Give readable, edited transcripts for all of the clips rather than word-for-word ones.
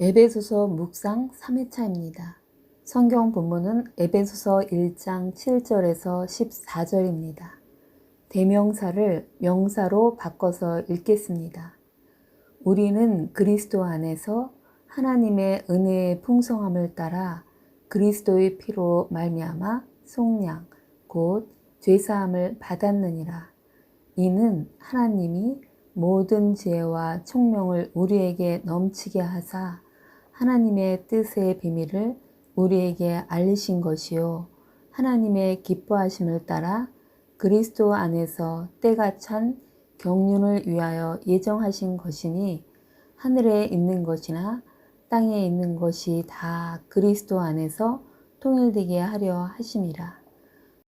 에베소서 묵상 3회차입니다. 성경 본문은 에베소서 1장 7절에서 14절입니다. 대명사를 명사로 바꿔서 읽겠습니다. 우리는 그리스도 안에서 하나님의 은혜의 풍성함을 따라 그리스도의 피로 말미암아 속량 곧 죄사함을 받았느니라. 이는 하나님이 모든 지혜와 총명을 우리에게 넘치게 하사 하나님의 뜻의 비밀을 우리에게 알리신 것이요 하나님의 기뻐하심을 따라 그리스도 안에서 때가 찬 경륜을 위하여 예정하신 것이니 하늘에 있는 것이나 땅에 있는 것이 다 그리스도 안에서 통일되게 하려 하심이라.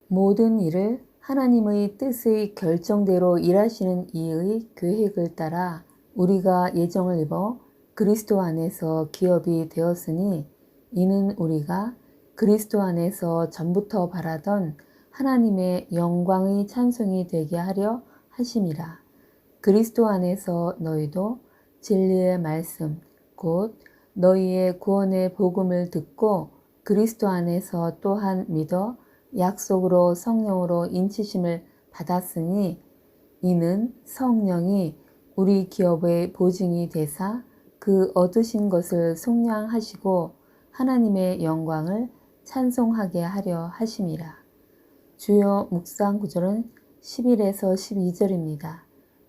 모든 일을 하나님의 뜻의 결정대로 일하시는 이의 계획을 따라 우리가 예정을 입어 그리스도 안에서 기업이 되었으니 이는 우리가 그리스도 안에서 전부터 바라던 하나님의 영광의 찬송이 되게 하려 하심이라. 그리스도 안에서 너희도 진리의 말씀 곧 너희의 구원의 복음을 듣고 그리스도 안에서 또한 믿어 약속으로 성령으로 인치심을 받았으니 이는 성령이 우리 기업의 보증이 되사 그 얻으신 것을 속량하시고 하나님의 영광을 찬송하게 하려 하심이라. 주요 묵상 구절은 11에서 12절입니다.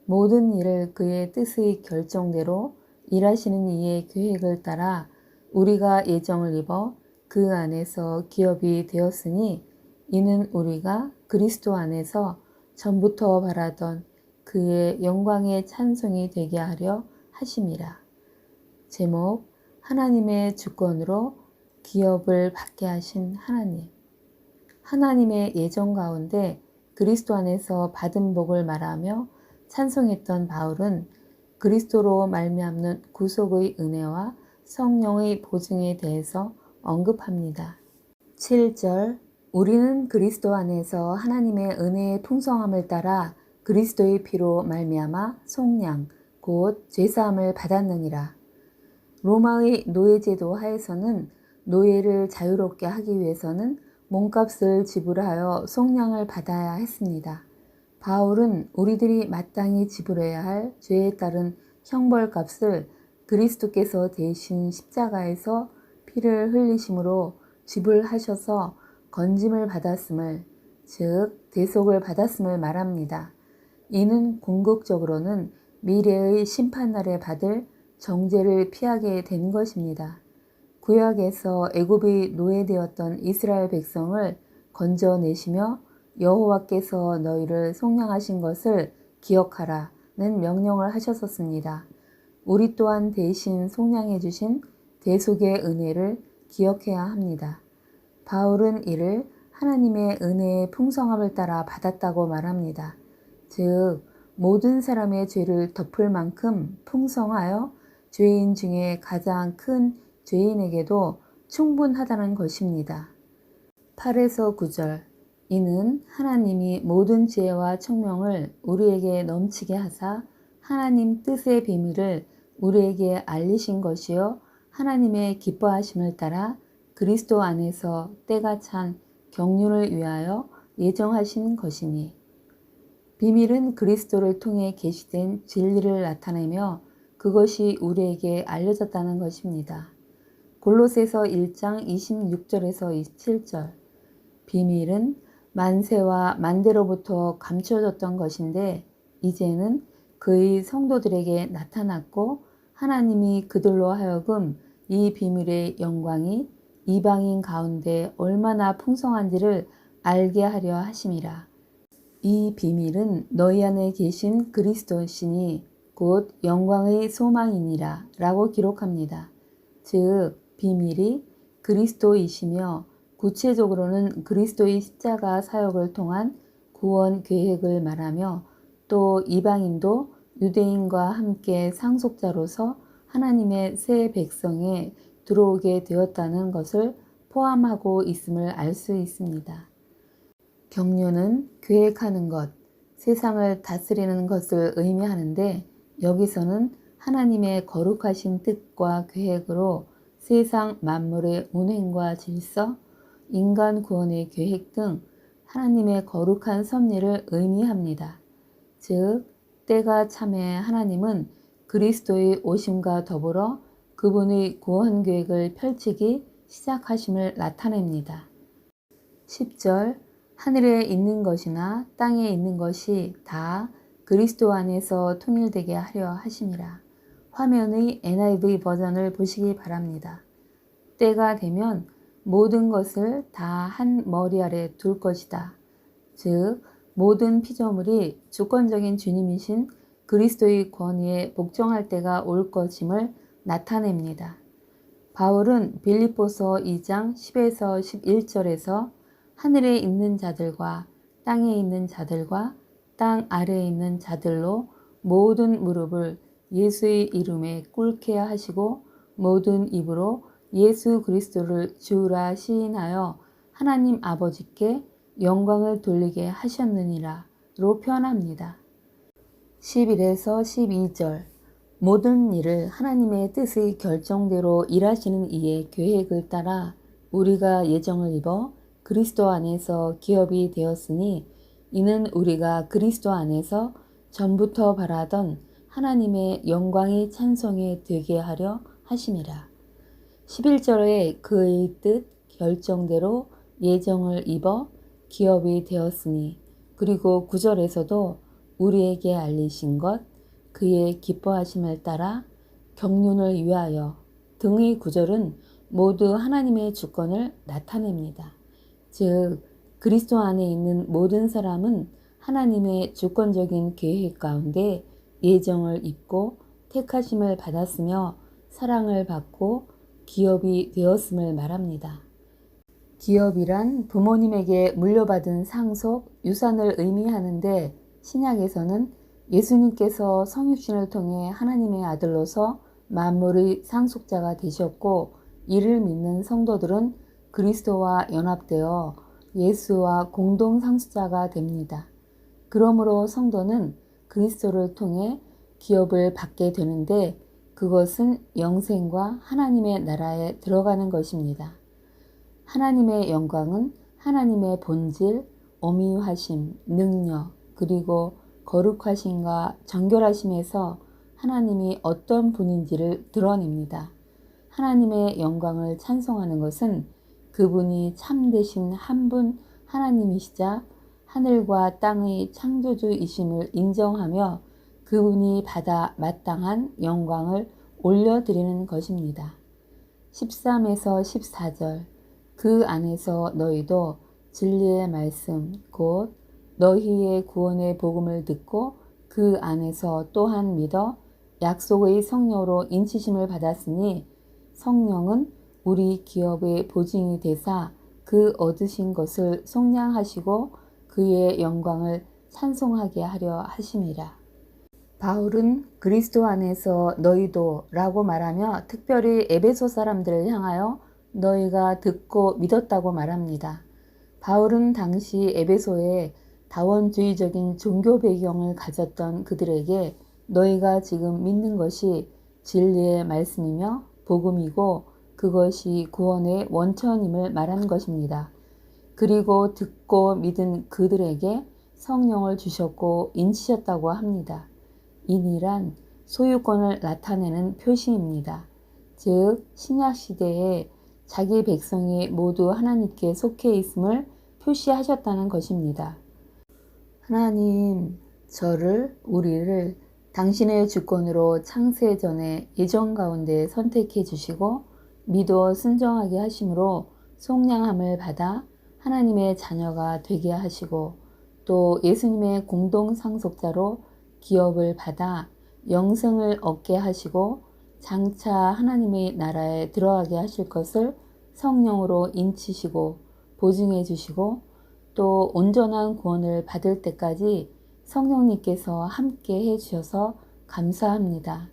모든 일을 그의 뜻의 결정대로 일하시는 이의 계획을 따라 우리가 예정을 입어 그 안에서 기업이 되었으니 이는 우리가 그리스도 안에서 전부터 바라던 그의 영광의 찬송이 되게 하려 하심이라. 제목 하나님의 주권으로 기업을 받게 하신 하나님. 하나님의 예정 가운데 그리스도 안에서 받은 복을 말하며 찬송했던 바울은 그리스도로 말미암는 구속의 은혜와 성령의 보증에 대해서 언급합니다. 7절 우리는 그리스도 안에서 하나님의 은혜의 풍성함을 따라 그리스도의 피로 말미암아 속량 곧 죄사함을 받았느니라. 로마의 노예제도 하에서는 노예를 자유롭게 하기 위해서는 몸값을 지불하여 속량을 받아야 했습니다. 바울은 우리들이 마땅히 지불해야 할 죄에 따른 형벌값을 그리스도께서 대신 십자가에서 피를 흘리심으로 지불하셔서 건짐을 받았음을, 즉 대속을 받았음을 말합니다. 이는 궁극적으로는 미래의 심판날에 받을 정죄를 피하게 된 것입니다. 구약에서 애굽의 노예되었던 이스라엘 백성을 건져내시며 여호와께서 너희를 속량하신 것을 기억하라는 명령을 하셨었습니다. 우리 또한 대신 속량해 주신 대속의 은혜를 기억해야 합니다. 바울은 이를 하나님의 은혜의 풍성함을 따라 받았다고 말합니다. 즉 모든 사람의 죄를 덮을 만큼 풍성하여 죄인 중에 가장 큰 죄인에게도 충분하다는 것입니다. 8에서 9절 이는 하나님이 모든 지혜와 총명을 우리에게 넘치게 하사 하나님 뜻의 비밀을 우리에게 알리신 것이요 하나님의 기뻐하심을 따라 그리스도 안에서 때가 찬 경륜을 위하여 예정하신 것이니 비밀은 그리스도를 통해 계시된 진리를 나타내며 그것이 우리에게 알려졌다는 것입니다. 골로새서 1장 26절에서 27절 비밀은 만세와 만대로부터 감추어졌던 것인데 이제는 그의 성도들에게 나타났고 하나님이 그들로 하여금 이 비밀의 영광이 이방인 가운데 얼마나 풍성한지를 알게 하려 하심이라. 이 비밀은 너희 안에 계신 그리스도시니 곧 영광의 소망이니라 라고 기록합니다. 즉 비밀이 그리스도이시며 구체적으로는 그리스도의 십자가 사역을 통한 구원 계획을 말하며 또 이방인도 유대인과 함께 상속자로서 하나님의 새 백성에 들어오게 되었다는 것을 포함하고 있음을 알 수 있습니다. 경륜은 계획하는 것, 세상을 다스리는 것을 의미하는데 여기서는 하나님의 거룩하신 뜻과 계획으로 세상 만물의 운행과 질서, 인간 구원의 계획 등 하나님의 거룩한 섭리를 의미합니다. 즉, 때가 참에 하나님은 그리스도의 오심과 더불어 그분의 구원 계획을 펼치기 시작하심을 나타냅니다. 10절 하늘에 있는 것이나 땅에 있는 것이 다 그리스도 안에서 통일되게 하려 하심이라. 화면의 NIV 버전을 보시기 바랍니다. 때가 되면 모든 것을 다 한 머리 아래 둘 것이다. 즉, 모든 피조물이 주권적인 주님이신 그리스도의 권위에 복종할 때가 올 것임을 나타냅니다. 바울은 빌립보서 2장 10에서 11절에서 하늘에 있는 자들과 땅에 있는 자들과 땅 아래에 있는 자들로 모든 무릎을 예수의 이름에 꿇게 하시고 모든 입으로 예수 그리스도를 주라 시인하여 하나님 아버지께 영광을 돌리게 하셨느니라로 표현합니다. 11에서 12절 모든 일을 하나님의 뜻의 결정대로 일하시는 이의 계획을 따라 우리가 예정을 입어 그리스도 안에서 기업이 되었으니 이는 우리가 그리스도 안에서 전부터 바라던 하나님의 영광의 찬송이 되게 하려 하심이라. 11절에 그의 뜻 결정대로 예정을 입어 기업이 되었으니 그리고 9절에서도 우리에게 알리신 것 그의 기뻐하심을 따라 경륜을 위하여 등의 구절은 모두 하나님의 주권을 나타냅니다. 즉 그리스도 안에 있는 모든 사람은 하나님의 주권적인 계획 가운데 예정을 입고 택하심을 받았으며 사랑을 받고 기업이 되었음을 말합니다. 기업이란 부모님에게 물려받은 상속, 유산을 의미하는데 신약에서는 예수님께서 성육신을 통해 하나님의 아들로서 만물의 상속자가 되셨고 이를 믿는 성도들은 그리스도와 연합되어 예수와 공동 상속자가 됩니다. 그러므로 성도는 그리스도를 통해 기업을 받게 되는데 그것은 영생과 하나님의 나라에 들어가는 것입니다. 하나님의 영광은 하나님의 본질, 어미하심, 능력, 그리고 거룩하심과 정결하심에서 하나님이 어떤 분인지를 드러냅니다. 하나님의 영광을 찬송하는 것은 그분이 참되신 한 분 하나님이시자 하늘과 땅의 창조주이심을 인정하며 그분이 받아 마땅한 영광을 올려드리는 것입니다. 13에서 14절 그 안에서 너희도 진리의 말씀 곧 너희의 구원의 복음을 듣고 그 안에서 또한 믿어 약속의 성령으로 인치심을 받았으니 성령은 우리 기업의 보증이 되사 그 얻으신 것을 속량하시고 그의 영광을 찬송하게 하려 하심이라. 바울은 그리스도 안에서 너희도 라고 말하며 특별히 에베소 사람들을 향하여 너희가 듣고 믿었다고 말합니다. 바울은 당시 에베소에 다원주의적인 종교 배경을 가졌던 그들에게 너희가 지금 믿는 것이 진리의 말씀이며 복음이고 그것이 구원의 원천임을 말한 것입니다. 그리고 듣고 믿은 그들에게 성령을 주셨고 인치셨다고 합니다. 인이란 소유권을 나타내는 표시입니다. 즉 신약시대에 자기 백성이 모두 하나님께 속해 있음을 표시하셨다는 것입니다. 하나님, 저를, 우리를 당신의 주권으로 창세 전에 예정 가운데 선택해 주시고 믿어 순종하게 하심으로 속량함을 받아 하나님의 자녀가 되게 하시고 또 예수님의 공동 상속자로 기업을 받아 영생을 얻게 하시고 장차 하나님의 나라에 들어가게 하실 것을 성령으로 인치시고 보증해 주시고 또 온전한 구원을 받을 때까지 성령님께서 함께 해 주셔서 감사합니다.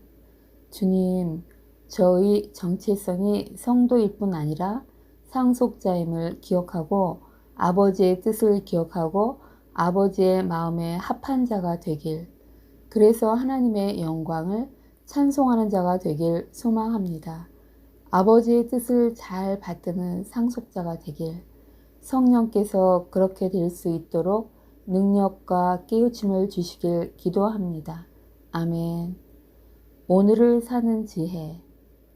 주님, 저의 정체성이 성도일 뿐 아니라 상속자임을 기억하고 아버지의 뜻을 기억하고 아버지의 마음에 합한 자가 되길, 그래서 하나님의 영광을 찬송하는 자가 되길 소망합니다. 아버지의 뜻을 잘 받드는 상속자가 되길, 성령께서 그렇게 될 수 있도록 능력과 깨우침을 주시길 기도합니다. 아멘. 오늘을 사는 지혜.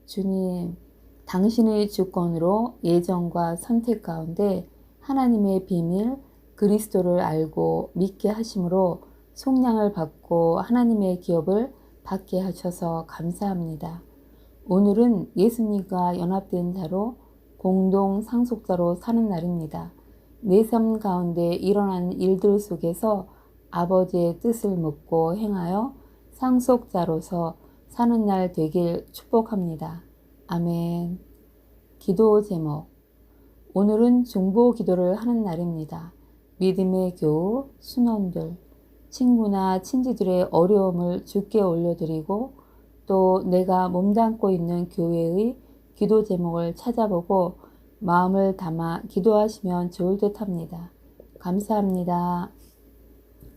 주님, 당신의 주권으로 예정과 선택 가운데 하나님의 비밀 그리스도를 알고 믿게 하심으로 속량을 받고 하나님의 기업을 받게 하셔서 감사합니다. 오늘은 예수님과 연합된 자로 공동 상속자로 사는 날입니다. 내 삶 가운데 일어나는 일들 속에서 아버지의 뜻을 묻고 행하여 상속자로서 사는 날 되길 축복합니다. 아멘. 기도 제목. 오늘은 중보 기도를 하는 날입니다. 믿음의 교우, 순원들, 친구나 친지들의 어려움을 주께 올려드리고 또 내가 몸담고 있는 교회의 기도 제목을 찾아보고 마음을 담아 기도하시면 좋을 듯 합니다. 감사합니다.